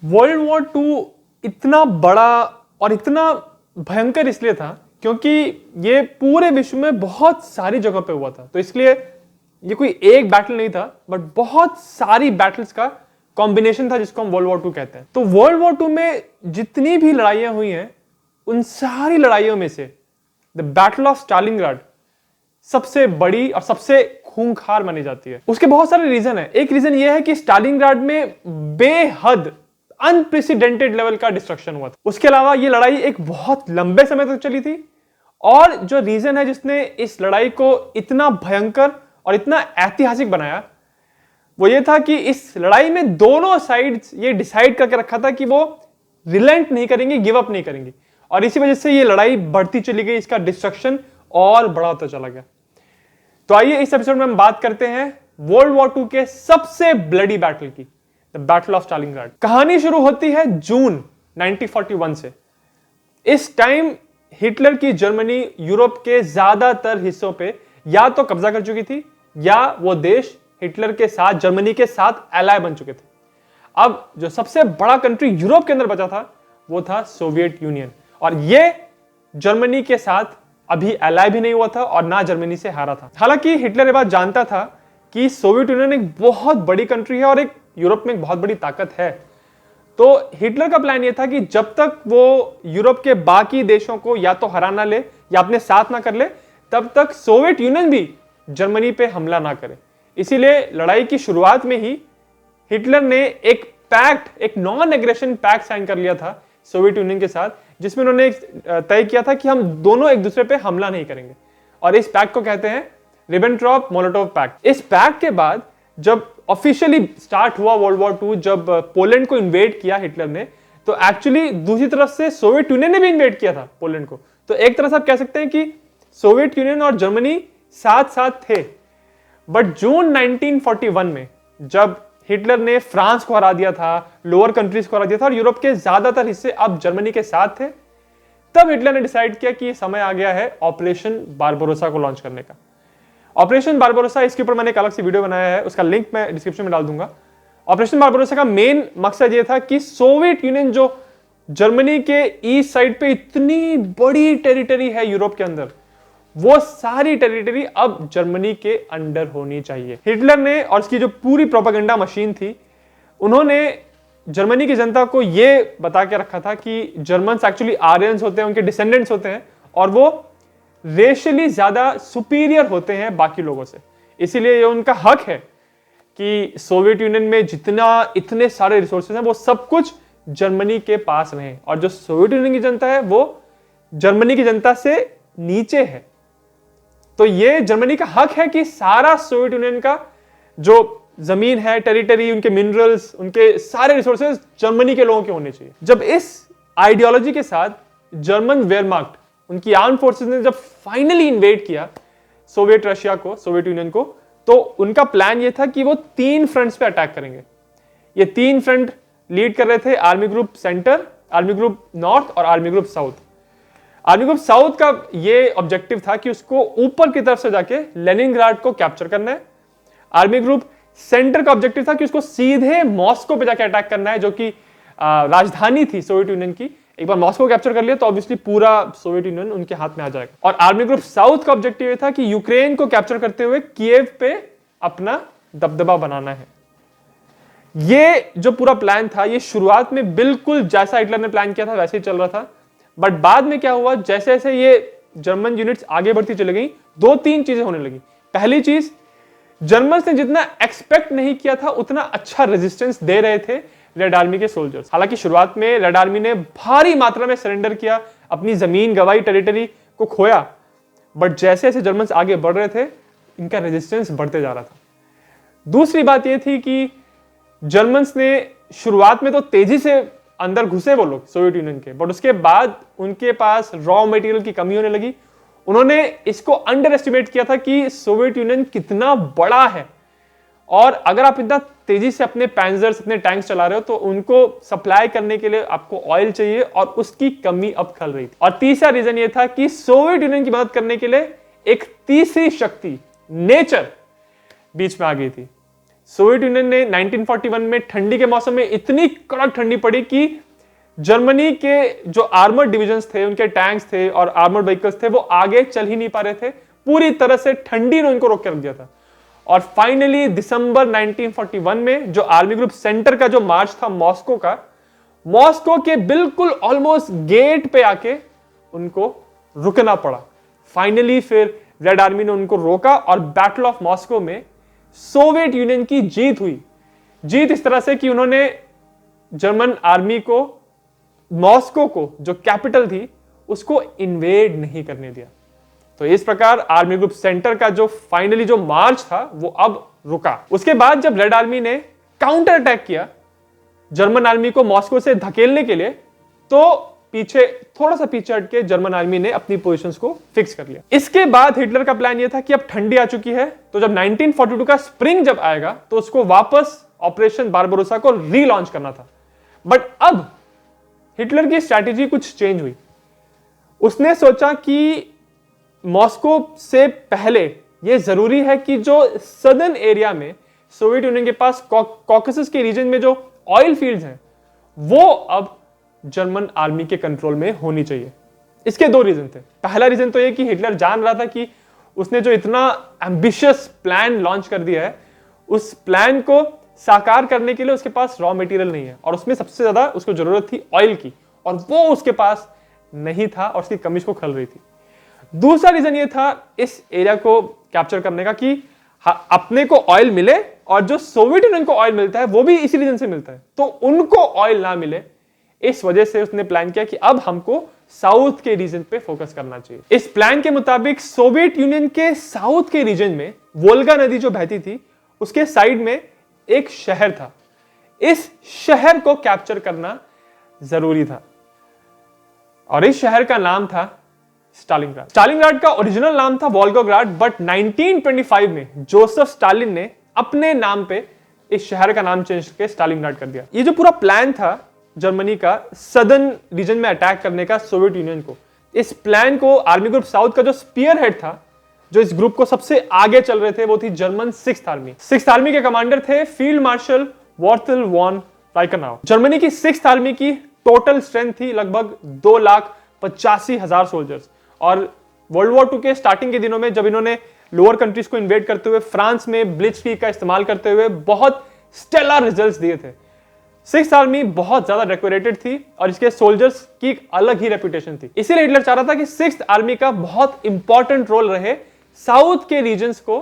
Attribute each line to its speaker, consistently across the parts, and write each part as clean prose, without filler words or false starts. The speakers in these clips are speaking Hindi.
Speaker 1: वर्ल्ड वॉर टू इतना बड़ा और इतना भयंकर इसलिए था क्योंकि ये पूरे विश्व में बहुत सारी जगह पे हुआ था। तो इसलिए ये कोई एक बैटल नहीं था, बट बहुत सारी बैटल्स का कॉम्बिनेशन था जिसको हम वर्ल्ड वॉर टू कहते हैं। तो वर्ल्ड वॉर टू में जितनी भी लड़ाइयां हुई हैं, उन सारी लड़ाइयों में से द बैटल ऑफ स्टालिनग्राड सबसे बड़ी और सबसे खूंखार मानी जाती है। उसके बहुत सारे रीजन है। एक रीजन ये है कि स्टालिनग्राड में बेहद अनप्रेसिडेंटेड लेवल का डिस्ट्रक्शन हुआ था। उसके अलावा ये लड़ाई एक बहुत लंबे समय तक चली थी, और जो रीजन है जिसने इस लड़ाई को इतना भयंकर और इतना ऐतिहासिक बनाया, वो ये था कि इस लड़ाई में दोनों साइड्स ये डिसाइड करके रखा था कि वो रिलेंट नहीं करेंगे, गिव अप नहीं करेंगे, और इसी वजह से ये लड़ाई बढ़ती चली गई, इसका डिस्ट्रक्शन और बड़ा होता चला गया। तो आइए इस एपिसोड में हम बात करते हैं वर्ल्ड वॉर टू के सबसे ब्लडी बैटल की, द बैटल ऑफ स्टालिनग्राड। कहानी शुरू होती है जून 1941 से। इस टाइम हिटलर की जर्मनी यूरोप के ज्यादातर हिस्सों पे या तो कब्जा कर चुकी थी, या वो देश हिटलर के साथ, जर्मनी के साथ एलाय बन चुके थे। अब जो सबसे बड़ा कंट्री यूरोप के अंदर बचा था वो था सोवियत यूनियन, और ये जर्मनी के साथ अभी एलाय भी नहीं हुआ था और ना जर्मनी से हारा था। हालांकि हिटलर ये बात जानता था कि सोवियत यूनियन एक बहुत बड़ी कंट्री है और एक यूरोप में एक बहुत बड़ी ताकत है। तो हिटलर का प्लान ये था कि जब तक वो यूरोप के बाकी देशों को या तो हरा ना ले या अपने साथ ना कर ले, तब तक सोवियत यूनियन भी जर्मनी पे हमला ना करे। इसीलिए लड़ाई की शुरुआत में ही हिटलर ने एक पैक्ट, एक नॉन एग्रेशन पैक्ट साइन कर लिया था सोवियत यूनियन के साथ, जिसमें उन्होंने तय किया था कि हम दोनों एक दूसरे पे हमला नहीं करेंगे, और इस पैक्ट को कहते हैं रिबेनट्रॉप मोलोटोव पैक्ट। इस पैक्ट के बाद जब ऑफिशियली स्टार्ट हुआ वर्ल्ड वॉर टू, जब पोलैंड को इन्वेड किया हिटलर ने, तो एक्चुअली दूसरी तरफ से सोवियत यूनियन ने भी इन्वेड किया था पोलैंड को। तो एक तरह से आप कह सकते हैं कि सोवियत यूनियन और जर्मनी साथ साथ थे। बट जून 1941 में जब हिटलर ने फ्रांस को हरा दिया था, लोअर कंट्रीज को हरा दिया था, और यूरोप के ज्यादातर हिस्से अब जर्मनी के साथ थे, तब हिटलर ने डिसाइड किया कि समय आ गया है ऑपरेशन बारबरोसा को लॉन्च करने का। ऑपरेशन बारबरोसा, इसके ऊपर मैंने एक अलग से वीडियो बनाया है, उसका लिंक मैं डिस्क्रिप्शन में डाल दूंगा। ऑपरेशन बारबरोसा का मेन मकसद यह था कि सोवियत यूनियन, जो जर्मनी के ईस्ट साइड पे इतनी बड़ी टेरिटरी है यूरोप के अंदर, वो सारी टेरिटरी अब जर्मनी के अंडर होनी चाहिए। हिटलर ने और उसकी जो पूरी प्रोपेगेंडा मशीन थी, उन्होंने जर्मनी की जनता को यह बता के रखा था कि जर्मन्स एक्चुअली आर्यंस होते हैं, उनके डिसेंडेंट्स होते हैं, और वो रेशियली ज्यादा सुपीरियर होते हैं बाकी लोगों से। इसीलिए ये उनका हक है कि सोवियत यूनियन में जितना इतने सारे रिसोर्सेज हैं, वो सब कुछ जर्मनी के पास रहे, और जो सोवियत यूनियन की जनता है वो जर्मनी की जनता से नीचे है। तो ये जर्मनी का हक है कि सारा सोवियत यूनियन का जो जमीन है, टेरिटरी, उनके मिनरल्स, उनके सारे रिसोर्सेज जर्मनी के लोगों के होने चाहिए। जब इस आइडियोलॉजी के साथ जर्मन वेयरमार्क्ट, उनकी आर्म फोर्सेस ने जब फाइनली इन्वेड किया सोवियत रशिया को, सोवियत यूनियन को, तो उनका प्लान ये था कि वो 3 फ्रंट्स पे अटैक करेंगे। ये 3 फ्रंट लीड कर रहे थे army group centre, army group north और army group south. Army group south का ये ऑब्जेक्टिव था कि उसको ऊपर की तरफ से जाके लेनिनग्राड को कैप्चर करना है। आर्मी ग्रुप सेंटर का ऑब्जेक्टिव था कि उसको सीधे मॉस्को पे जाके अटैक करना है, जो कि राजधानी थी सोवियत यूनियन की। एक बार मॉस्को कैप्चर कर लिया तो ऑब्वियसली पूरा सोवियत यूनियन उनके हाथ में आ जाएगा। और आर्मी ग्रुप साउथ का ऑब्जेक्टिव ये था कि यूक्रेन को कैप्चर करते हुए कीव पे अपना दबदबा बनाना है। ये जो पूरा प्लान था, ये शुरुआत में बिल्कुल जैसा हिटलर ने प्लान किया था वैसे ही चल रहा था। बट बाद में क्या हुआ, जैसे जैसे ये जर्मन यूनिट्स आगे बढ़ती चली गई, 2-3 चीजें होने लगी। पहली चीज, जर्मन्स ने जितना एक्सपेक्ट नहीं किया था उतना अच्छा रेजिस्टेंस दे रहे थे रेड आर्मी के सोल्जर्स। हालांकि शुरुआत में रेड आर्मी ने भारी मात्रा में सरेंडर किया, अपनी जमीन गवाई, टेरिटरी को खोया, बट जैसे जैसे जर्मन्स आगे बढ़ रहे थे, इनका रेजिस्टेंस बढ़ते जा रहा था। दूसरी बात यह थी कि जर्मन्स ने शुरुआत में तो तेजी से अंदर घुसे वो लोग सोवियत यूनियन के, बट उसके बाद उनके पास रॉ मटेरियल की कमी होने लगी। उन्होंने इसको अंडर एस्टिमेट किया था कि सोवियत यूनियन कितना बड़ा है, और अगर आप इतना तेजी से अपने पैंजर्स, अपने टैंक्स चला रहे हो, तो उनको सप्लाई करने के लिए आपको ऑयल चाहिए, और उसकी कमी अब खल रही थी। और तीसरा रीजन ये था कि सोवियत यूनियन की मदद करने के लिए एक तीसरी शक्ति, नेचर, बीच में आ गई थी। सोवियत यूनियन ने 1941 में ठंडी के मौसम में इतनी कड़क ठंडी पड़ी कि जर्मनी के जो आर्मर्ड डिविजन्स थे, उनके टैंक्स थे और आर्मर्ड व्हीकल्स थे, वो आगे चल ही नहीं पा रहे थे। पूरी तरह से ठंडी ने उनको रोक के रख दिया था। और फाइनली दिसंबर 1941 में जो आर्मी ग्रुप सेंटर का जो मार्च था मॉस्को का, मॉस्को के बिल्कुल ऑलमोस्ट गेट पे आके उनको रुकना पड़ा। फाइनली फिर रेड आर्मी ने उनको रोका और बैटल ऑफ मॉस्को में सोवियत यूनियन की जीत हुई। जीत इस तरह से कि उन्होंने जर्मन आर्मी को मॉस्को को जो कैपिटल थी उसको इन्वेड नहीं करने दिया। तो इस प्रकार आर्मी ग्रुप सेंटर का जो फाइनली जो मार्च था वो अब रुका। उसके बाद जब रेड आर्मी ने काउंटर अटैक किया जर्मन आर्मी को मॉस्को से धकेलने के लिए, तो थोड़ा सा पीछे हट के जर्मन आर्मी ने अपनी पोजीशंस को फिक्स कर लिया। इसके बाद हिटलर का प्लान यह था कि अब ठंडी आ चुकी है, तो जब 1942 का स्प्रिंग जब आएगा तो उसको वापस ऑपरेशन बारबरोसा को रीलॉन्च करना था। बट अब हिटलर की स्ट्रैटेजी कुछ चेंज हुई। उसने सोचा कि मॉस्को से पहले यह जरूरी है कि जो सदर्न एरिया में सोवियत यूनियन के पास कॉकेसस के रीजन में जो ऑयल फील्ड्स हैं वो अब जर्मन आर्मी के कंट्रोल में होनी चाहिए। इसके दो रीजन थे। पहला रीजन तो यह कि हिटलर जान रहा था कि उसने जो इतना एम्बिशियस प्लान लॉन्च कर दिया है, उस प्लान को साकार करने के लिए उसके पास रॉ मटेरियल नहीं है और उसमें सबसे ज्यादा उसको जरूरत थी ऑयल की, और वो उसके पास नहीं था और उसकी कमी उसको खल रही थी। दूसरा रीजन ये था इस एरिया को कैप्चर करने का कि अपने को ऑयल मिले और जो सोवियत यूनियन को ऑयल मिलता है वो भी इसी रीजन से मिलता है, तो उनको ऑयल ना मिले। इस वजह से उसने प्लान किया कि अब हमको साउथ के रीजन पे फोकस करना चाहिए। इस प्लान के मुताबिक सोवियत यूनियन के साउथ के रीजन में वोल्गा नदी जो बहती थी उसके साइड में एक शहर था। इस शहर को कैप्चर करना जरूरी था और इस शहर का नाम था स्टालिनग्राड। स्टालिनग्राड का ओरिजिनल नाम था वोल्गोग्राड, बट 1925 में जोसेफ स्टालिन ने अपने नाम पे इस शहर का नाम चेंज करके स्टालिनग्राड कर दिया। ये जो पूरा प्लान था जर्मनी का सदर्न रीजन में अटैक करने का सोवियत यूनियन को, इस प्लान को आर्मी ग्रुप साउथ का जो स्पीयर हेड था, जो इस ग्रुप को सबसे आगे चल रहे थे, वो थी German 6th army. 6th army के कमांडर थे फील्ड मार्शल वॉर्थल वॉन राइकनाउ। जर्मनी की 6th आर्मी की टोटल स्ट्रेंथ थी लगभग 2,85,000 सोल्जर्स। और वर्ल्ड वॉर 2 के स्टार्टिंग के दिनों में जब इन्होंने लोअर कंट्रीज को इन्वेड करते हुए फ्रांस में ब्लिट्जक्रीग का इस्तेमाल करते हुए बहुत स्टेलर रिजल्ट्स दिए थे। 6th आर्मी बहुत ज्यादा डेकोरेटेड थी और इसके सोल्जर्स की एक अलग ही रेपुटेशन थी। इसीलिए हिटलर चाह रहा था कि 6th आर्मी का बहुत इंपॉर्टेंट रोल रहे साउथ के रीजन्स को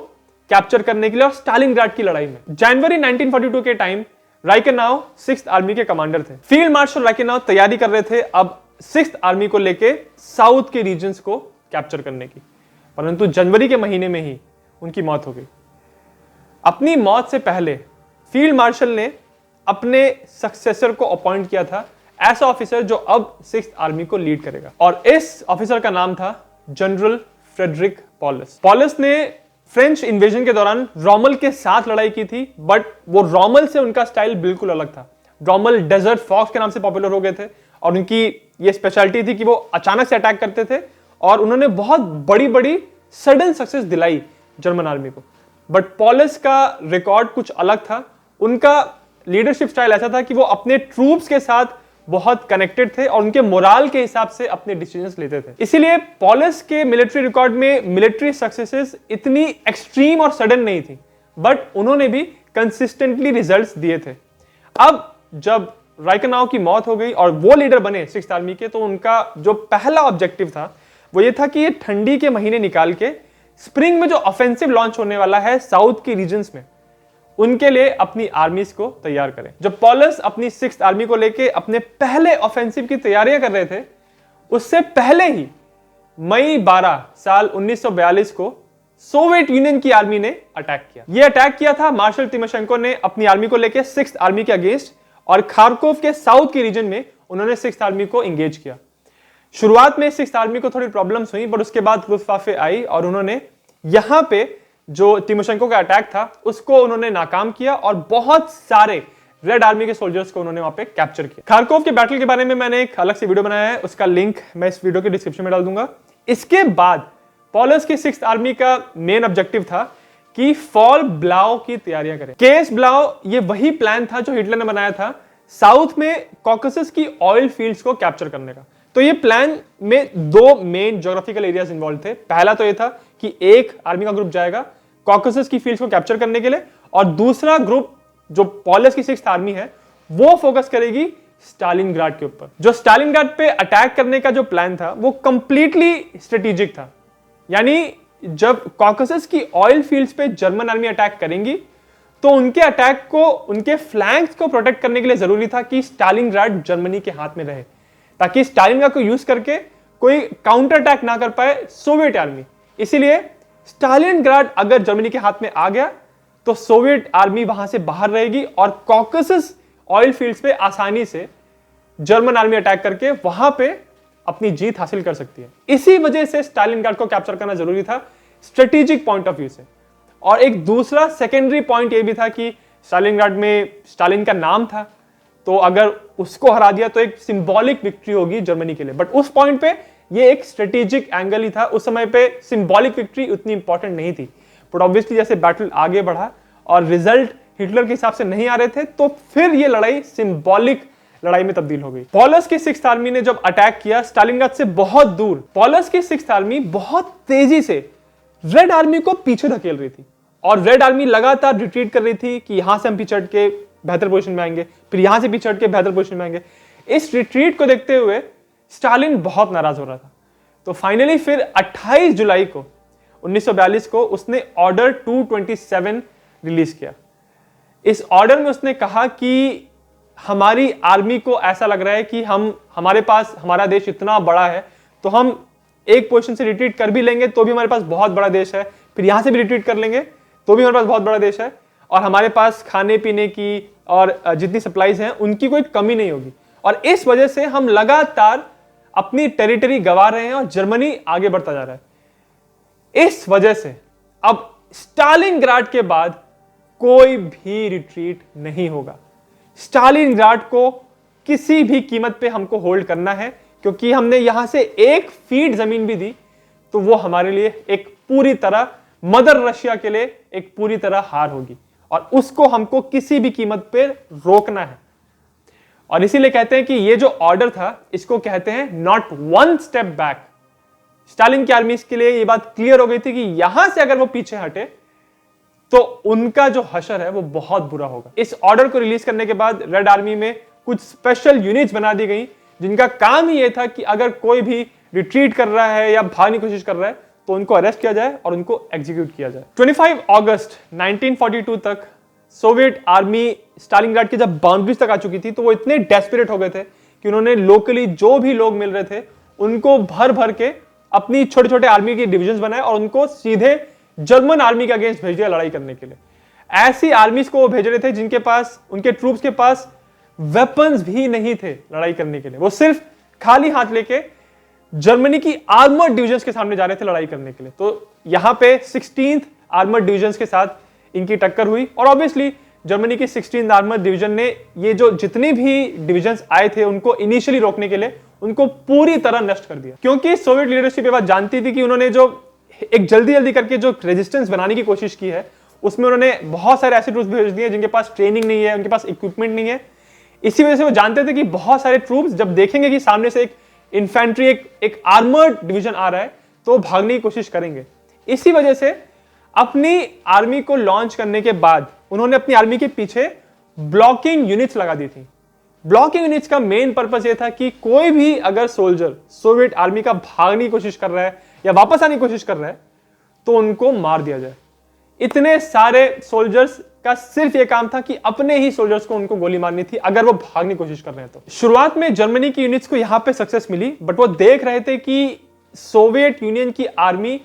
Speaker 1: कैप्चर करने के लिए और स्टालिनग्राड की लड़ाई में। जनवरी 1942 के टाइम राइकेनाउ 6th आर्मी के कमांडर थे। फील्ड मार्शल राइकेनाउ तैयारी कर रहे थे अब 6th आर्मी को लेके साउथ के रीजन्स को कैप्चर करने की, परंतु जनवरी के महीने में ही उनकी मौत हो गई। अपनी मौत से पहले फील्ड मार्शल ने अपने सक्सेसर को अपॉइंट किया था, ऐसा ऑफिसर जो अब 6th आर्मी को लीड करेगा, और इस ऑफिसर का नाम था जनरल फ्रेडरिक पॉलस। पॉलस ने फ्रेंच इन्वेजन के दौरान रोमल के साथ लड़ाई की थी, बट वो रोमल से उनका स्टाइल बिल्कुल अलग था। रोमल डेजर्ट फॉक्स के नाम से पॉपुलर हो गए थे और उनकी ये स्पेशलिटी थी कि वो अचानक से अटैक करते थे और उन्होंने बहुत बड़ी बड़ी सडन सक्सेस दिलाई जर्मन आर्मी को। बट पॉलस का रिकॉर्ड कुछ अलग था। उनका लीडरशिप स्टाइल ऐसा था कि वो अपने ट्रूप्स के साथ बहुत कनेक्टेड थे और उनके मोराल के हिसाब से अपने डिसीजंस लेते थे। इसीलिए पॉलस के मिलिट्री रिकॉर्ड में मिलिट्री सक्सेसेस इतनी एक्सट्रीम और सडन नहीं थी, बट उन्होंने भी कंसिस्टेंटली रिजल्ट्स दिए थे। अब जब राइकेनाउ की मौत हो गई और वो लीडर बने 6th आर्मी के, तो उनका जो पहला ऑब्जेक्टिव था वो ये था कि ये ठंडी के महीने निकाल के स्प्रिंग में जो ऑफेंसिव लॉन्च होने वाला है साउथ के रीजन्स में, उनके लिए अपनी आर्मीज को तैयार करें। जब पॉलस अपनी 6th आर्मी को लेके अपने पहले ऑफेंसिव की तैयारियां कर रहे थे, उससे पहले ही मई 12 साल 1942 को सोवियत यूनियन की आर्मी ने अटैक किया। यह अटैक किया था मार्शल तिमोशेंको ने अपनी आर्मी को लेके 6th आर्मी के अगेंस्ट, और खार्कोव के साउथ के रीजन में उन्होंने 6th आर्मी को एंगेज किया। शुरुआत में 6th आर्मी को थोड़ी प्रॉब्लम्स हुई, बट उसके बाद लुफ्तवाफे आई और उन्होंने यहां पे जो तिमोशेंको का अटैक था उसको उन्होंने नाकाम किया और बहुत सारे रेड आर्मी के सोल्जर्स को उन्होंने वहां पे कैप्चर किया। खार्कोव के बैटल के बारे में मैंने एक अलग से वीडियो बनाया है, उसका लिंक मैं इस वीडियो के डिस्क्रिप्शन में डाल दूंगा। इसके बाद पॉलस की 6th आर्मी का मेन ऑब्जेक्टिव था कि फॉल ब्लाउ की तैयारियां करें। केस ब्लाउ ये वही प्लान था जो हिटलर ने बनाया था साउथ में कॉकसस की ऑयल फील्ड्स को कैप्चर करने का। तो ये प्लान में दो मेन ज्योग्राफिकल एरियाज इन्वॉल्व थे। पहला तो ये था कि एक आर्मी का ग्रुप जाएगा कॉकसस की फील्ड्स को कैप्चर करने के लिए, और दूसरा ग्रुप जो पॉलस की 6th आर्मी है वो फोकस करेगी स्टालिनग्राड के ऊपर। जो स्टालिनग्राड पे अटैक करने का जो प्लान था वो कंप्लीटली स्ट्रेटेजिक था। यानी जब कॉकसस की ऑयल फील्ड्स पे जर्मन आर्मी अटैक करेंगी तो उनके अटैक को, उनके फ्लैंक्स को प्रोटेक्ट करने के लिए जरूरी था कि स्टालिनग्राड जर्मनी के हाथ में रहे, ताकि स्टालिनग्राड को यूज करके कोई काउंटर अटैक ना कर पाए सोवियत आर्मी। इसीलिए स्टालिनग्राड अगर जर्मनी के हाथ में आ गया तो सोवियत आर्मी वहां से बाहर रहेगी और कॉकसस ऑयल फील्ड्स पे आसानी से जर्मन आर्मी अटैक करके वहां पे अपनी जीत हासिल कर सकती है। इसी वजह से स्टालिनग्राड को कैप्चर करना जरूरी था स्ट्रेटेजिक पॉइंट ऑफ व्यू से। और एक दूसरा सेकेंडरी पॉइंट ये भी था कि स्टालिनग्राड में स्टालिन का नाम था, तो अगर उसको हरा दिया तो एक सिंबॉलिक विक्ट्री होगी जर्मनी के लिए। बट उस पॉइंट पे ये एक स्ट्रेटेजिक एंगल ही था। उस समय पे सिंबॉलिक विक्ट्री उतनी इंपॉर्टेंट नहीं थी। बट ऑब्वियसली जैसे बैटल आगे बढ़ा और रिजल्ट हिटलर के हिसाब से नहीं आ रहे थे, तो फिर ये लड़ाई सिंबॉलिक लड़ाई में तब्दील हो गई। पॉलस की 6th आर्मी ने जब अटैक किया स्टालिनग्राड से बहुत दूर, पॉलस की 6th आर्मी बहुत तेजी से रेड आर्मी को पीछे धकेल रही थी और रेड आर्मी लगातार रिट्रीट कर रही थी कि यहां से हम पीछे हट के बेहतर पोजीशन में आएंगे, फिर यहां से पीछे हट के बेहतर पोजीशन में आएंगे। इस रिट्रीट को देखते हुए स्टालिन बहुत नाराज हो रहा था। तो फाइनली फिर 28 जुलाई को 1942 को उसने ऑर्डर 227 रिलीज किया। इस ऑर्डर में उसने कहा कि हमारी आर्मी को ऐसा लग रहा है कि हमारे पास, हमारा देश इतना बड़ा है तो हम एक पोजीशन से रिट्रीट कर भी लेंगे तो भी हमारे पास बहुत बड़ा देश है, फिर यहां से भी रिट्रीट कर लेंगे तो भी हमारे पास बहुत बड़ा देश है, और हमारे पास खाने पीने की और जितनी सप्लाईज हैं उनकी कोई कमी नहीं होगी। और इस वजह से हम लगातार अपनी टेरिटरी गंवा रहे हैं और जर्मनी आगे बढ़ता जा रहा है। इस वजह से अब स्टालिनग्राड के बाद कोई भी रिट्रीट नहीं होगा। स्टालिनग्राड को किसी भी कीमत पे हमको होल्ड करना है, क्योंकि हमने यहां से 1 फीट जमीन भी दी तो वो हमारे लिए एक पूरी तरह, मदर रशिया के लिए एक पूरी तरह हार होगी, और उसको हमको किसी भी कीमत पे रोकना है। और इसीलिए कहते हैं कि ये जो ऑर्डर था इसको कहते हैं not one step back. Stalin की आर्मी के लिए ये बात क्लियर हो गई थी कि यहां से अगर वो पीछे हटे तो उनका जो हशर है वो बहुत बुरा होगा। इस ऑर्डर को रिलीज करने के बाद रेड आर्मी में कुछ स्पेशल यूनिट्स बना दी गई जिनका काम ही ये था कि अगर कोई भी रिट्रीट कर रहा है या भागने की कोशिश कर रहा है तो उनको अरेस्ट किया जाए और उनको एग्जीक्यूट किया जाए। 25 अगस्त 1942 तक सोवियत आर्मी स्टालिनग्राड की जब बाउंड्रीज तक आ चुकी थी तो वो इतने डेस्परेट हो गए थे कि उन्होंने लोकली जो भी लोग मिल रहे थे उनको भर भर के अपनी छोटे छोटे आर्मी की डिविजन्स बनाए और उनको सीधे जर्मन आर्मी के अगेंस्ट भेज दिया लड़ाई करने के लिए। ऐसी आर्मीज को वो भेज रहे थे जिनके पास, उनके ट्रूप्स के पास वेपन्स भी नहीं थे लड़ाई करने के लिए। वो सिर्फ खाली हाथ लेके जर्मनी की आर्मर्ड डिविजन्स के सामने जा रहे थे लड़ाई करने के लिए। तो यहां पे 16th आर्मर्ड डिविजन्स के साथ इनकी टक्कर हुई और ऑब्वियसली जर्मनी की 16th आर्मर्ड डिवीजन ने ये जो जितने भी डिविजन्स आए थे उनको इनिशियली रोकने के लिए उनको पूरी तरह नष्ट कर दिया, क्योंकि सोवियत लीडरशिप ये बात जानती थी कि उन्होंने जो एक जल्दी करके जो रेजिस्टेंस बनाने की कोशिश की है उसमें उन्होंने बहुत सारे ऐसे ट्रूप्स भेज दिए जिनके पास ट्रेनिंग नहीं है, उनके पास इक्विपमेंट नहीं है। इसी वजह से वो जानते थे कि बहुत सारे ट्रूप्स जब देखेंगे कि सामने से एक इन्फेंट्री, एक आर्मर्ड डिवीजन आ रहा है तो भागने की कोशिश करेंगे। इसी वजह से अपनी आर्मी को लॉन्च करने के बाद उन्होंने अपनी आर्मी के पीछे ब्लॉकिंग यूनिट्स लगा दी थी। ब्लॉकिंग यूनिट्स का मेन पर्पस यह था कि कोई भी अगर सोल्जर सोवियत आर्मी का भागने की कोशिश कर रहा है या वापस आने की कोशिश कर रहा है तो उनको मार दिया जाए। इतने सारे सोल्जर्स का सिर्फ यह काम था कि अपने ही सोल्जर्स को उनको गोली मारनी थी अगर वो भागने की कोशिश कर रहे हैं तो। शुरुआत में जर्मनी की यूनिट्स को यहां पे सक्सेस मिली, बट वो देख रहे थे कि सोवियत यूनियन की आर्मी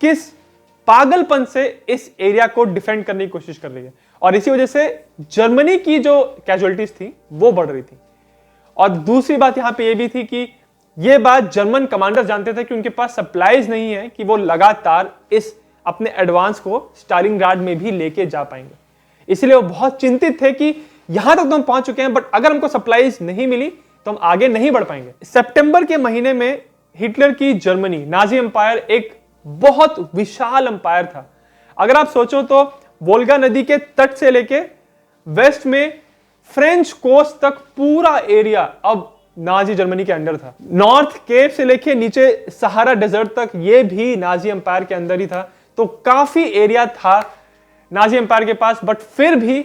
Speaker 1: किस पागलपन से इस एरिया को डिफेंड करने की कोशिश कर रही है, और इसी वजह से जर्मनी की जो कैजुअलिटीज थी वो बढ़ रही थी। और दूसरी बात यहां पे ये भी थी कि ये बात जर्मन कमांडर जानते थे कि उनके पास सप्लाईज नहीं है कि वो लगातार इस अपने एडवांस को स्टालिनग्राड में भी लेके जा पाएंगे। इसलिए वो बहुत चिंतित थे कि यहां तक तो हम पहुंच चुके हैं, बट अगर हमको सप्लाईज नहीं मिली तो हम आगे नहीं बढ़ पाएंगे। सितंबर के महीने में हिटलर की जर्मनी, नाजी एम्पायर, एक बहुत विशाल एम्पायर था। अगर आप सोचो तो वोल्गा नदी के तट से लेके वेस्ट में फ्रेंच कोस्ट तक पूरा एरिया अब नाजी जर्मनी के अंडर था। नॉर्थ केप से लेके नीचे सहारा डेजर्ट तक ये भी नाजी एम्पायर के अंदर ही था। तो काफी एरिया था नाजी एम्पायर के पास, बट फिर भी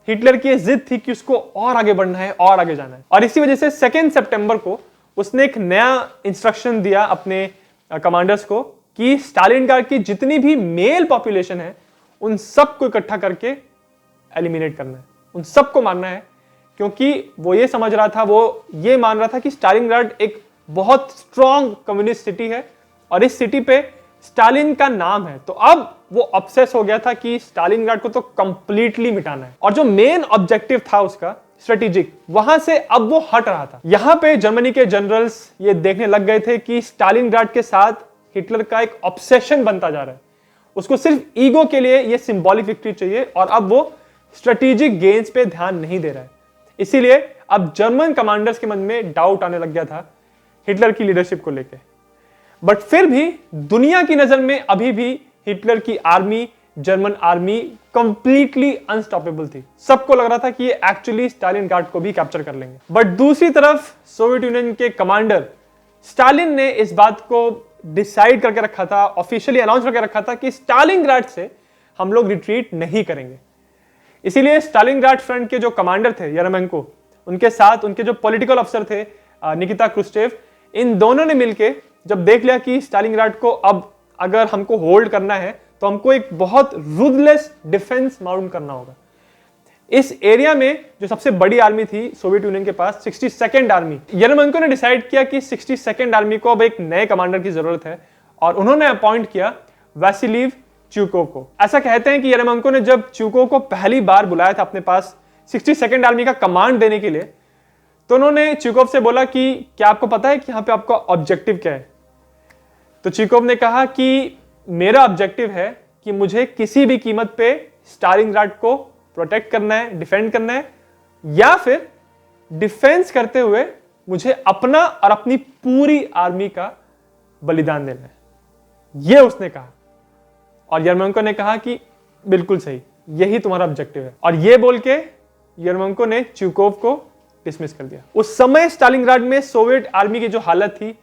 Speaker 1: हिटलर की जिद थी कि उसको और आगे बढ़ना है और आगे जाना है। और इसी वजह से 2 सितंबर को उसने एक नया इंस्ट्रक्शन दिया अपने कमांडर्स को कि स्टालिनग्राड की जितनी भी मेल पॉपुलेशन है उन सबको इकट्ठा करके एलिमिनेट करना है, उन सबको मारना है। क्योंकि वो ये समझ रहा था, वो ये मान रहा था कि स्टालिनग्राड एक बहुत स्ट्रॉन्ग कम्युनिस्ट सिटी है और इस सिटी पे स्टालिन का नाम है। तो अब वो ऑब्सेस हो गया था कि स्टालिनग्राड को तो कंप्लीटली मिटाना है। और जो मेन ऑब्जेक्टिव था उसका स्ट्रेटेजिक, वहां से अब वो हट रहा था। यहां पे जर्मनी के जनरल्स ये देखने लग गए थे कि स्टालिनग्राड के साथ हिटलर का एक ऑब्सेशन बनता जा रहा है। उसको सिर्फ ईगो के लिए ये सिंबॉलिक विक्ट्री चाहिए और अब वो स्ट्रेटेजिक गेन्स पे ध्यान नहीं दे रहा है। इसीलिए अब जर्मन कमांडर्स के मन में डाउट आने लग गया था हिटलर की लीडरशिप को लेके। बट फिर भी दुनिया की नजर में अभी भी हिटलर की army, German army completely unstoppable थी। सबको लग रहा था कि ये एक्चुअली स्टालिनग्राड को भी कैप्चर कर लेंगे। बट दूसरी तरफ सोवियत यूनियन के कमांडर स्टालिन ने इस बात को डिसाइड करके रखा था, ऑफिशियली अनाउंस करके रखा था कि स्टालिनग्राड से हम लोग रिट्रीट नहीं करेंगे। इसीलिए स्टालिनग्राड फ्रंट के जो कमांडर थे यरेमेंको, उनके साथ उनके जो पॉलिटिकल अफसर थे निकिता क्रुश्चेव, इन दोनों ने मिलकर जब देख लिया कि स्टालिनग्राड को अब अगर हमको होल्ड करना है तो हमको एक बहुत रूथलेस डिफेंस माउंट करना होगा। इस एरिया में जो सबसे बड़ी आर्मी थी सोवियत यूनियन के पास, 62nd आर्मी, यरेमेंको ने डिसाइड किया कि 62nd आर्मी को अब एक नए कमांडर की जरूरत है और उन्होंने अपॉइंट किया वैसिलीव च्यूकोव को। ऐसा कहते हैं कि यरेमेंको ने जब च्यूकोव को पहली बार बुलाया था अपने पास 62nd आर्मी का कमांड देने के लिए, तो उन्होंने च्यूकोव से बोला कि क्या आपको पता है कि यहाँ पे आपका ऑब्जेक्टिव क्या है? तो च्यूकोव ने कहा कि मेरा ऑब्जेक्टिव है कि मुझे किसी भी कीमत पे स्टालिनग्राड को प्रोटेक्ट करना है, डिफेंड करना है, या फिर डिफेंस करते हुए मुझे अपना और अपनी पूरी आर्मी का बलिदान देना है। यह उसने कहा और यरेमेंको ने कहा कि बिल्कुल सही, यही तुम्हारा ऑब्जेक्टिव है। और यह बोल के यरेमेंको ने च्यूकोव को डिसमिस कर दिया। उस समय स्टालिनग्राड में सोवियत आर्मी की जो हालत थी,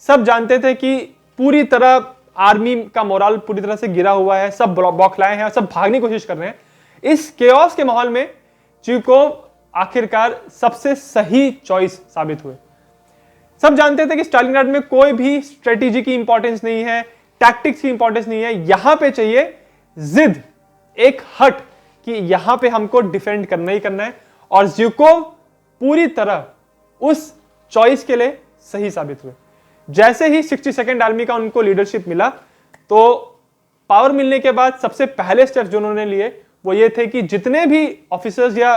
Speaker 1: सब जानते थे कि पूरी तरह आर्मी का मोरल पूरी तरह से गिरा हुआ है, सब बौखलाए हैं, सब भागने की कोशिश कर रहे हैं। इस केओस के माहौल में च्यूकोव आखिरकार सबसे सही चॉइस साबित हुए। सब जानते थे कि स्टालिनग्राड में कोई भी स्ट्रेटेजी की इंपॉर्टेंस नहीं है, टैक्टिक्स की इंपॉर्टेंस नहीं है, यहां पे चाहिए जिद, एक हट कि यहां पे हमको डिफेंड करना ही करना है। और च्यूकोव पूरी तरह उस चॉइस के लिए सही साबित हुए। जैसे ही 62nd आर्मी का उनको लीडरशिप मिला, तो पावर मिलने के बाद सबसे पहले स्टेप्स जो उन्होंने लिए वो ये थे कि जितने भी ऑफिसर्स या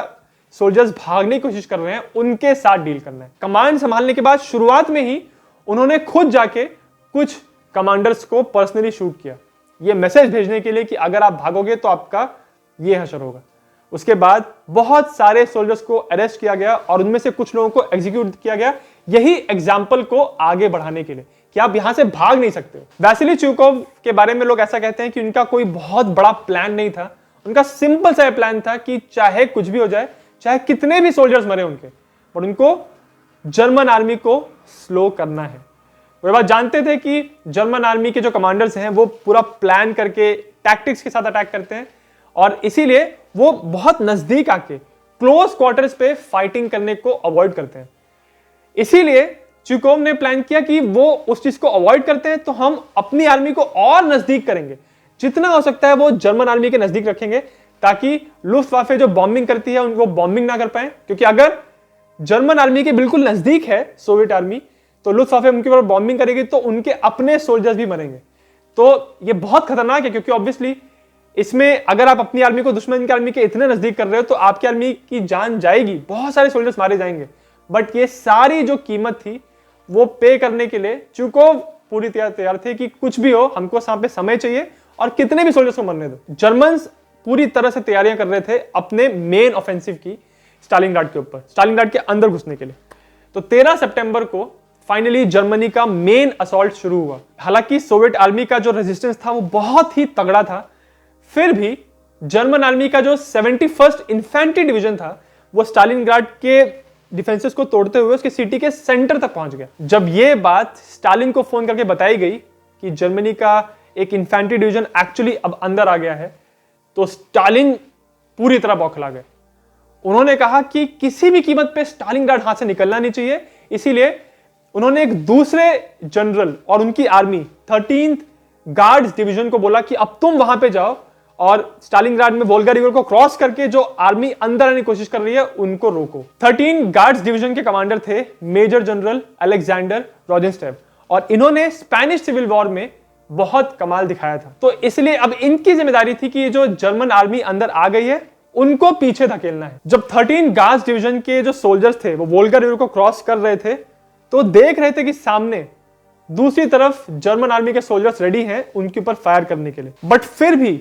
Speaker 1: सोल्जर्स भागने की कोशिश कर रहे हैं उनके साथ डील करना है। कमांड संभालने के बाद शुरुआत में ही उन्होंने खुद जाके कुछ कमांडर्स को पर्सनली शूट किया, ये मैसेज भेजने के लिए कि अगर आप भागोगे तो आपका ये हशर होगा। उसके बाद बहुत सारे सोल्जर्स को अरेस्ट किया गया और उनमें से कुछ लोगों को एग्जीक्यूट किया गया, यही एग्जाम्पल को आगे बढ़ाने के लिए कि आप यहां से भाग नहीं सकते हो। वैसिली च्यूकोव के बारे में लोग ऐसा कहते हैं कि उनका कोई बहुत बड़ा प्लान नहीं था, उनका सिंपल सा प्लान था कि चाहे कुछ भी हो जाए, चाहे कितने भी सोल्जर्स मरे उनके, और उनको जर्मन आर्मी को स्लो करना है। वो बात जानते थे कि जर्मन आर्मी के जो कमांडर्स हैं वो पूरा प्लान करके टैक्टिक्स के साथ अटैक करते हैं और इसीलिए वो बहुत नजदीक आके क्लोज क्वार्टर्स पे फाइटिंग करने को अवॉइड करते हैं। इसीलिए च्यूकोव ने प्लान किया कि वो उस चीज को अवॉइड करते हैं तो हम अपनी आर्मी को और नजदीक करेंगे, जितना हो सकता है वो जर्मन आर्मी के नजदीक रखेंगे ताकि लुफ्टवाफे जो बॉम्बिंग करती है उनको बॉम्बिंग ना कर पाए। क्योंकि अगर जर्मन आर्मी के बिल्कुल नजदीक है सोवियत आर्मी तो लुफ्टवाफे उनके ऊपर बॉम्बिंग करेगी तो उनके अपने सोल्जर्स भी मरेंगे। तो ये बहुत खतरनाक है क्योंकि ऑब्वियसली इसमें अगर आप अपनी आर्मी को दुश्मन की आर्मी के इतने नजदीक कर रहे हो तो आपकी आर्मी की जान जाएगी, बहुत सारे सोल्जर्स मारे जाएंगे। बट ये सारी जो कीमत थी वो पे करने के लिए च्यूकोव पूरी तैयार थे कि कुछ भी हो हमको यहाँ पे समय चाहिए और कितने भी सोल्जर्स को मरने दो। जर्मन्स पूरी तरह से तैयारियां कर रहे थे अपने मेन ऑफेंसिव की स्टालिनग्राड के ऊपर, स्टालिनग्राड के अंदर घुसने के लिए। तो 13 सितंबर को फाइनली जर्मनी का मेन असॉल्ट शुरू हुआ। हालांकि सोवियत आर्मी का जो रेजिस्टेंस था वो बहुत ही तगड़ा था, फिर भी जर्मन आर्मी का जो 71st इन्फेंट्री डिवीजन था वो स्टालिनग्राड के डिफेंसेस को तोड़ते हुए उसके सिटी के सेंटर तक पहुंच गया। जब ये बात स्टालिन को फोन करके बताई गई कि जर्मनी का एक इन्फेंट्री डिवीजन एक्चुअली अब अंदर आ गया है, तो स्टालिन पूरी तरह बौखला गए। उन्होंने कहा कि किसी भी कीमत पे स्टालिनग्राड हाथ से निकलना नहीं चाहिए। इसीलिए उन्होंने एक दूसरे जनरल और उनकी आर्मी 13th गार्ड्स डिवीजन को बोला कि अब तुम वहां पे जाओ और स्टालिनग्राड में वोल्गा रिवर को क्रॉस करके जो आर्मी अंदर आने की कोशिश कर रही है उनको रोको। 13 गार्ड्स डिवीजन के कमांडर थे मेजर जनरल अलेक्जेंडर रोजेनस्टेव, और इन्होंने स्पेनिश सिविल वॉर में बहुत कमाल दिखाया था। तो इसलिए अब इनकी जिम्मेदारी थी कि ये जो जर्मन आर्मी अंदर आ गई है उनको पीछे धकेलना है। जब 13 गार्ड्स डिवीजन के जो सोल्जर्स थे वो वोल्गा रिवर को क्रॉस कर रहे थे, तो देख रहे थे कि सामने दूसरी तरफ जर्मन आर्मी के सोल्जर्स रेडी हैं उनके ऊपर फायर करने के लिए। बट फिर भी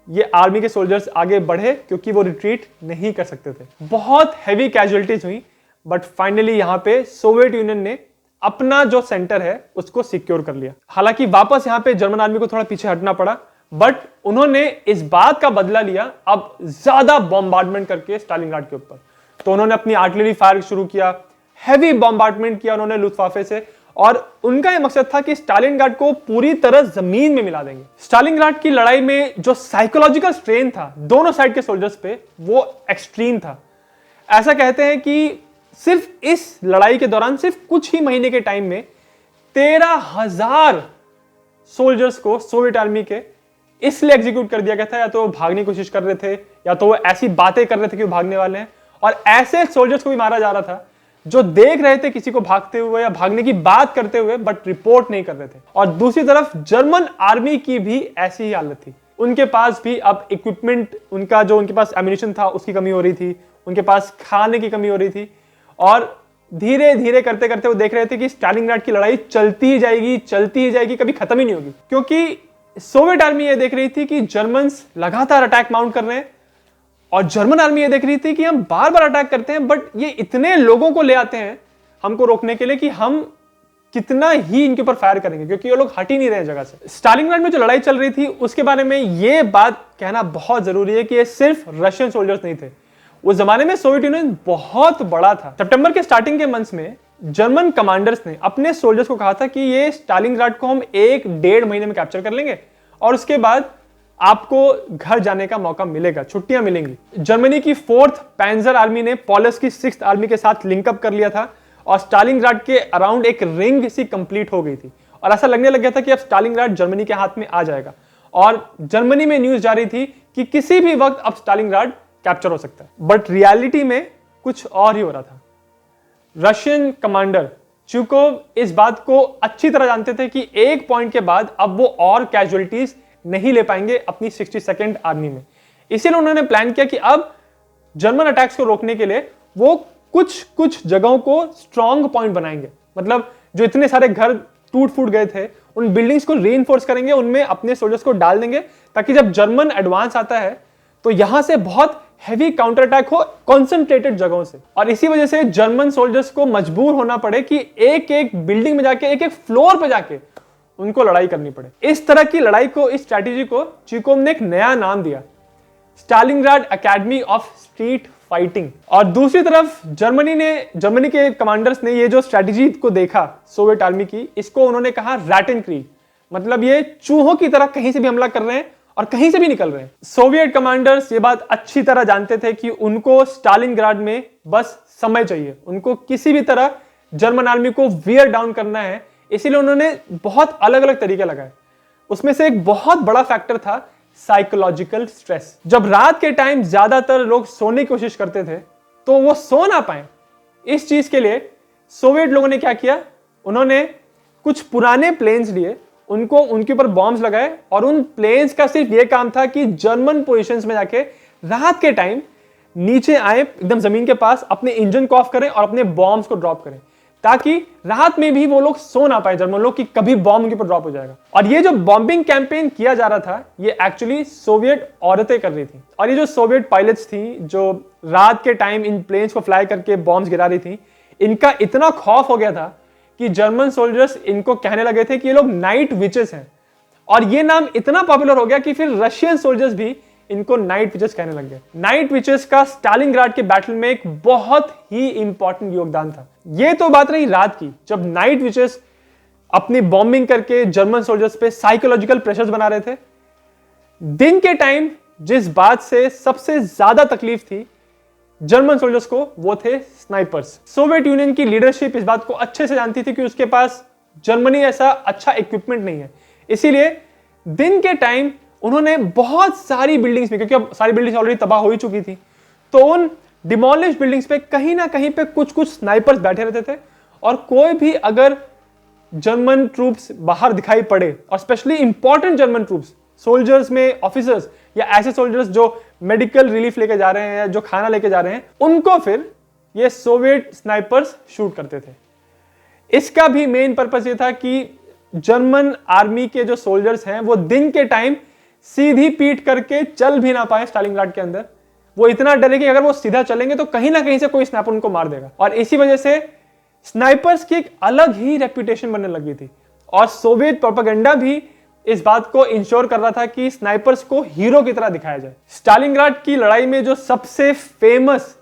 Speaker 1: ये आर्मी के सोल्जर्स आगे बढ़े क्योंकि वो रिट्रीट नहीं कर सकते थे। बहुत हैवी कैजुअलिटीज हुई, बट फाइनली यहां पे सोवियत यूनियन ने अपना जो सेंटर है उसको सिक्योर कर लिया। हालांकि वापस यहां पे जर्मन आर्मी को थोड़ा पीछे हटना पड़ा, बट उन्होंने इस बात का बदला लिया अब ज्यादा बॉम्बार्डमेंट करके स्टालिनग्राड के ऊपर। तो उन्होंने अपनी आर्टिलरी फायर शुरू किया, हैवी बॉम्बार्डमेंट किया उन्होंने लुफ्तवाफे से, और उनका यह मकसद था कि स्टालिनग्राड को पूरी तरह जमीन में मिला देंगे। स्टालिनग्राड की लड़ाई में जो साइकोलॉजिकल स्ट्रेन था दोनों साइड के सोल्जर्स पे वो एक्सट्रीम था। ऐसा कहते हैं कि सिर्फ इस लड़ाई के दौरान सिर्फ कुछ ही महीने के टाइम में 13,000 सोल्जर्स को सोवियत आर्मी के इसलिए एग्जीक्यूट कर दिया गया था, या तो वो भागने की कोशिश कर रहे थे या तो वो ऐसी बातें कर रहे थे कि वो भागने वाले हैं, और ऐसे सोल्जर्स को भी मारा जा रहा था जो देख रहे थे किसी को भागते हुए या भागने की बात करते हुए बट रिपोर्ट नहीं कर रहे थे। और दूसरी तरफ जर्मन आर्मी की भी ऐसी ही हालत थी। उनके पास भी अब इक्विपमेंट, उनका जो उनके पास एम्यूनिशन था उसकी कमी हो रही थी, उनके पास खाने की कमी हो रही थी, और धीरे धीरे करते करते वो देख रहे थे कि स्टालिनग्राड की लड़ाई चलती ही जाएगी, कभी खत्म ही नहीं होगी। क्योंकि सोवियत आर्मी ये देख रही थी कि जर्मन्स लगातार अटैक माउंट कर रहे हैं, और जर्मन आर्मी ये देख रही थी कि हम बार बार अटैक करते हैं बट ये इतने लोगों को ले आते हैं हमको रोकने के लिए कि हम कितना ही इनके ऊपर फायर करेंगे, क्योंकि ये लोग हट ही नहीं रहे जगह से। स्टालिनग्राड में जो लड़ाई चल रही थी उसके बारे में ये बात कहना बहुत जरूरी है कि ये सिर्फ रशियन सोल्जर्स नहीं थे। उस जमाने में सोवियत यूनियन बहुत बड़ा था। सितंबर के स्टार्टिंग के मंथ्स में जर्मन कमांडर्स ने अपने सोल्जर्स को कहा था कि ये स्टालिनग्राड को हम 1-1.5 महीने में कैप्चर कर लेंगे और उसके बाद आपको घर जाने का मौका मिलेगा, छुट्टियां मिलेंगी। जर्मनी की 4th पैंजर आर्मी ने पॉलस की 6th आर्मी के साथ लिंकअप कर लिया था और स्टालिनग्राड के अराउंड एक रिंग सी कंप्लीट हो गई थी, और ऐसा लगने लग गया था कि अब स्टालिनग्राड जर्मनी के हाथ में आ जाएगा। और जर्मनी में न्यूज जा रही थी कि किसी भी वक्त अब स्टालिनग्राड कैप्चर हो सकता है। बट रियलिटी में कुछ और ही हो रहा था। रशियन कमांडर चुकोव इस बात को अच्छी तरह जानते थे कि एक पॉइंट के बाद अब वो और कैजुअलिटीज नहीं ले पाएंगे अपनी 62nd आर्मी में। इसीलिए उन्होंने प्लान किया कि अब जर्मन अटैक्स को रोकने के लिए वो कुछ जगहों को स्ट्रॉन्ग पॉइंट बनाएंगे। मतलब जो इतने सारे घर टूट फूट गए थे उन बिल्डिंग्स को रीइंफोर्स करेंगे, उनमें अपने सोल्जर्स को डाल देंगे ताकि जब जर्मन एडवांस आता है तो यहां से बहुत हैवी काउंटर अटैक हो कॉन्सेंट्रेटेड जगहों से। और इसी वजह से जर्मन सोल्जर्स को मजबूर होना पड़े कि एक एक बिल्डिंग में जाके, एक एक फ्लोर पे जाके उनको लड़ाई करनी पड़े। इस तरह की लड़ाई को, इस स्ट्रैटेजी को चुकोव ने एक नया नाम दिया, Stalingrad academy of street fighting. और दूसरी तरफ जर्मनी के कमांडर्स ने ये जो स्ट्रैटेजी को देखा सोवियत आर्मी की, इसको उन्होंने कहा रैटन क्रीग। मतलब ये चूहों की तरह कहीं से भी हमला कर रहे हैं और कहीं से भी निकल रहे हैं। सोवियत कमांडर्स ये बात अच्छी तरह जानते थे कि उनको स्टालिनग्राड में बस समय चाहिए, उनको किसी भी तरह जर्मन आर्मी को वियर डाउन करना है। इसीलिए उन्होंने बहुत अलग अलग तरीके लगाए। उसमें से एक बहुत बड़ा फैक्टर था साइकोलॉजिकल स्ट्रेस। जब रात के टाइम ज्यादातर लोग सोने की कोशिश करते थे तो वो सो ना पाए, इस चीज के लिए सोवियत लोगों ने क्या किया, उन्होंने कुछ पुराने प्लेन्स लिए, उनको उनके ऊपर बॉम्ब्स लगाए, और उन प्लेन्स का सिर्फ ये काम था कि जर्मन पोजीशंस में जाके रात के टाइम नीचे आए, एकदम जमीन के पास अपने इंजन को ऑफ करें और अपने बॉम्ब्स को ड्रॉप करें, ताकि रात में भी वो लोग सो ना पाए जर्मन लोग कि कभी बॉम्ब उनके ऊपर ड्रॉप हो जाएगा। और ये जो बॉम्बिंग कैंपेन किया जा रहा था ये एक्चुअली सोवियत औरतें कर रही थी। और ये जो सोवियत पायलट्स थी जो रात के टाइम इन प्लेन्स को फ्लाई करके बॉम्ब्स गिरा रही थी, इनका इतना खौफ हो गया था कि जर्मन सोल्जर्स इनको कहने लगे थे कि ये लोग नाइट विचेस हैं और ये नाम इतना पॉपुलर हो गया कि फिर रशियन सोल्जर्स भी इनको नाइट विचेस कहने लग गए। नाइट विचेस का स्टालिनग्राड के बैटल में एक बहुत ही इंपॉर्टेंट योगदान था। ये तो बात रही रात की, जब नाइट विचेस अपनी बॉम्बिंग करके जर्मन सोल्जर्स पे साइकोलॉजिकल प्रेशर्स बना रहे थे। दिन के टाइम जिस बात से सबसे ज्यादा तकलीफ थी जर्मन सोल्जर्स को, वो थे स्नाइपर्स। सोवियत यूनियन की लीडरशिप इस बात को अच्छे से जानती थी कि उसके पास जर्मनी ऐसा अच्छा इक्विपमेंट नहीं है, इसीलिए दिन के टाइम उन्होंने बहुत सारी बिल्डिंग्स में, क्योंकि अब सारी बिल्डिंग्स ऑलरेडी तबाह हो ही चुकी थी, तो उन डिमोलिश बिल्डिंग्स पे कहीं ना कहीं पे कुछ कुछ स्नाइपर्स बैठे रहते थे। और कोई भी अगर जर्मन ट्रूप्स बाहर दिखाई पड़े, और specially important German troops, soldiers में ऑफिसर्स या ऐसे सोल्जर्स जो मेडिकल रिलीफ लेके जा रहे हैं या जो खाना लेके जा रहे हैं, उनको फिर ये सोवियत स्नाइपर्स शूट करते थे। इसका भी मेन पर्पस ये था कि जर्मन आर्मी के जो सोल्जर्स हैं वो दिन के टाइम सीधी पीठ करके चल भी ना पाए स्टालिनग्राड के अंदर। वो इतना डरे कि अगर वो सीधा चलेंगे तो कहीं ना कहीं से कोई स्नाइपर उनको मार देगा। और इसी वजह से स्नाइपर्स की एक अलग ही रेपुटेशन बनने लगी थी, और सोवियत प्रोपेगेंडा भी इस बात को इंश्योर कर रहा था कि स्नाइपर्स को हीरो की तरह दिखाया जाए। स्टालिनग्राड की लड़ाई में जो सबसे फेमस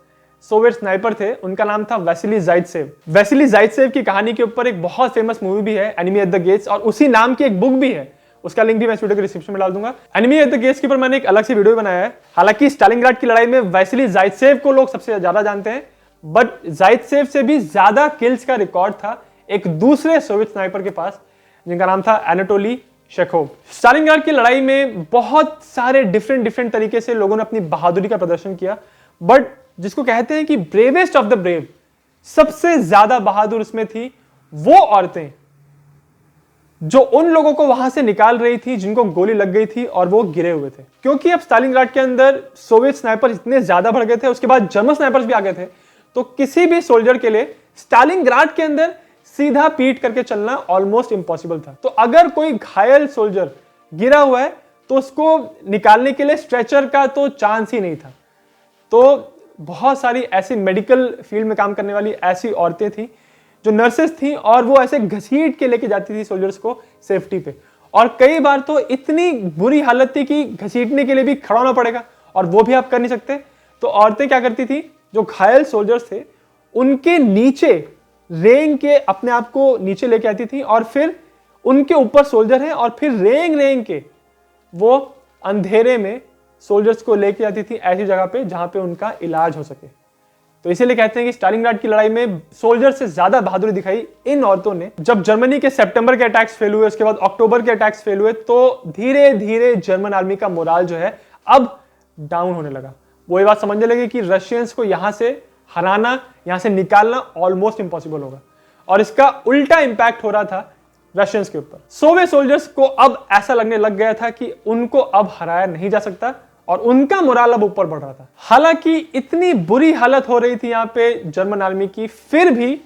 Speaker 1: सोवियत स्नाइपर थे उनका नाम था वैसिली जाइत्सेव। वैसिली जाइत्सेव की कहानी के ऊपर एक बहुत फेमस मूवी भी है, एनिमी एट द गेट्स, और उसी नाम की एक बुक भी है, उसका लिंक भी मैं इस वीडियो के डिस्क्रिप्शन में डाल दूंगा। एनिमी एट द गेट्स के ऊपर मैंने एक अलग से वीडियो बनाया है। हालांकि स्टालिनग्राड की लड़ाई में वैसिली जाइत्सेव को लोग सबसे ज्यादा जानते हैं, बट जाइत्सेव से भी ज्यादा किल्स का रिकॉर्ड था एक दूसरे सोवियत स्नाइपर के पास, जिनका नाम था एनाटोली शेखोव। स्टालिनग्राड की लड़ाई में बहुत सारे डिफरेंट तरीके से लोगों ने अपनी बहादुरी का प्रदर्शन किया, बट जिसको कहते हैं कि ब्रेवेस्ट ऑफ द ब्रेव, सबसे ज्यादा बहादुर इसमें थी वो औरतें जो उन लोगों को वहां से निकाल रही थी जिनको गोली लग गई थी और वो गिरे हुए थे। क्योंकि अब स्टालिनग्राड के अंदर सोवियत स्नाइपर इतने ज्यादा बढ़ गए थे, उसके बाद जर्मन स्नाइपर्स भी आ गए थे, तो किसी भी सोल्जर के लिए स्टालिनग्राड के अंदर सीधा पीट करके चलना ऑलमोस्ट इंपॉसिबल था। तो अगर कोई घायल सोल्जर गिरा हुआ है तो उसको निकालने के लिए स्ट्रेचर का तो चांस ही नहीं था। तो बहुत सारी ऐसी मेडिकल फील्ड में काम करने वाली ऐसी औरतें थी जो नर्सेस थी, और वो ऐसे घसीट के लेके जाती थी सोल्जर्स को सेफ्टी पे। और कई बार तो इतनी बुरी हालत थी कि घसीटने के लिए भी खड़ा होना पड़ेगा, और वो भी आप कर नहीं सकते। तो औरतें क्या करती थी, जो घायल सोल्जर्स थे उनके नीचे रेंग के अपने आप को नीचे लेके आती थी, और फिर उनके ऊपर सोल्जर है और फिर रेंग के वो अंधेरे में सोल्जर्स को लेके आती थी ऐसी जगह पे जहां पे उनका इलाज हो सके। तो इसीलिए कहते हैं कि स्टालिनग्राड की लड़ाई में सोल्जर से ज्यादा बहादुरी दिखाई इन औरतों ने। जब जर्मनी के सितंबर के अटैक्स फेल हुए, उसके बाद अक्टूबर के अटैक्स फेल हुए, तो धीरे धीरे जर्मन आर्मी का मोराल जो है अब डाउन होने लगा। वो ये बात समझने लगे कि रशियंस को यहां से हराना, यहां से निकालना ऑलमोस्ट इंपॉसिबल होगा, और इसका उल्टा इंपैक्ट हो रहा था रशियंस के ऊपर। सोवियत सोल्जर्स को अब ऐसा लगने लग गया था कि उनको अब हराया नहीं जा सकता, और उनका मोराल अब ऊपर बढ़ रहा था। हालांकि इतनी बुरी हालत हो रही थी यहां पे जर्मन आर्मी की, फिर भी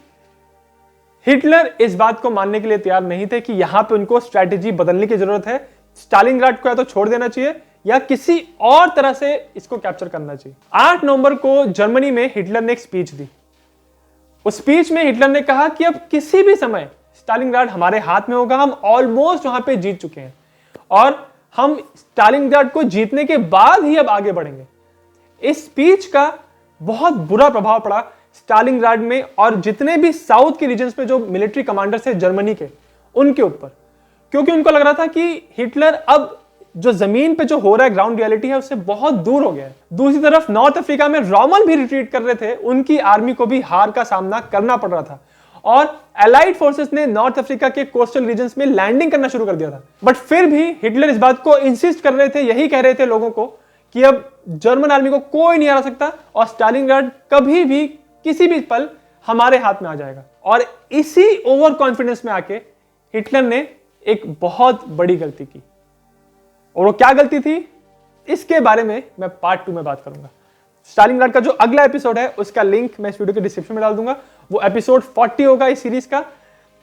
Speaker 1: हिटलर इस बात को मानने के लिए तैयार नहीं थे कि यहां पे उनको स्ट्रैटेजी बदलने की जरूरत है। स्टालिनग्राड को या तो छोड़ देना चाहिए या किसी और तरह से इसको कैप्चर करना चाहिए। 8 नवंबर को जर्मनी में हिटलर ने एक स्पीच दी। उस स्पीच में हिटलर ने कहा कि अब किसी भी समय स्टालिनग्राड हमारे हाथ में होगा, हम ऑलमोस्ट वहां पे जीत चुके हैं, और हम स्टालिनग्राड को जीतने के बाद ही अब आगे बढ़ेंगे। इस स्पीच का बहुत बुरा प्रभाव पड़ा स्टालिनग्राड में और जितने भी साउथ के रीजन्स में जो मिलिट्री कमांडर्स थे जर्मनी के, उनके ऊपर, क्योंकि उनको लग रहा था कि हिटलर अब जो जमीन पे जो हो रहा है, ग्राउंड रियलिटी है, उससे बहुत दूर हो गया है। दूसरी तरफ नॉर्थ अफ्रीका में रोमन भी रिट्रीट कर रहे थे, उनकी आर्मी को भी हार का सामना करना पड़ रहा था, और एलाइड फोर्सेस ने नॉर्थ अफ्रीका के कोस्टल रीजन्स में लैंडिंग करना शुरू कर दिया था। बट फिर भी हिटलर इस बात को इंसिस्ट कर रहे थे, यही कह रहे थे लोगों को कि अब जर्मन आर्मी को कोई नहीं हरा सकता, और स्टालिनग्राड कभी भी किसी भी पल हमारे हाथ में आ जाएगा। और इसी ओवर कॉन्फिडेंस में आके हिटलर ने एक बहुत बड़ी गलती की, और वो क्या गलती थी, इसके बारे में मैं पार्ट 2 में बात करूंगा। स्टालिनग्राड का जो अगला एपिसोड है उसका लिंक मैं इस वीडियो के डिस्क्रिप्शन में डाल दूंगा। वो एपिसोड 40 होगा इस सीरीज का।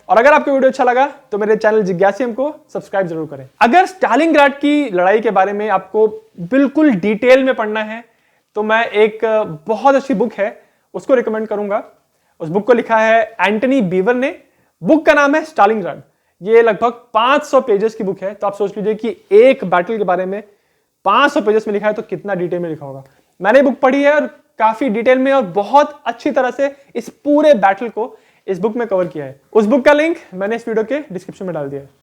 Speaker 1: और अगर आपको वीडियो अच्छा लगा तो मेरे चैनल जिज्ञासियम को सब्सक्राइब जरूर करें। अगर स्टालिनग्राड की लड़ाई के बारे में आपको बिल्कुल डिटेल में पढ़ना है तो मैं एक बहुत अच्छी बुक है उसको रिकमेंड करूंगा। उस बुक को लिखा है एंटनी बीवर ने। बुक का नाम है स्टालिनग्राड। ये लगभग 500 पेजेस की बुक है। तो आप सोच लीजिए कि एक बैटल के बारे में 500 पेजेस में लिखा है तो कितना डिटेल में लिखा होगा। मैंने बुक पढ़ी है और काफी डिटेल में और बहुत अच्छी तरह से इस पूरे बैटल को इस बुक में कवर किया है। उस बुक का लिंक मैंने इस वीडियो के डिस्क्रिप्शन में डाल दिया है।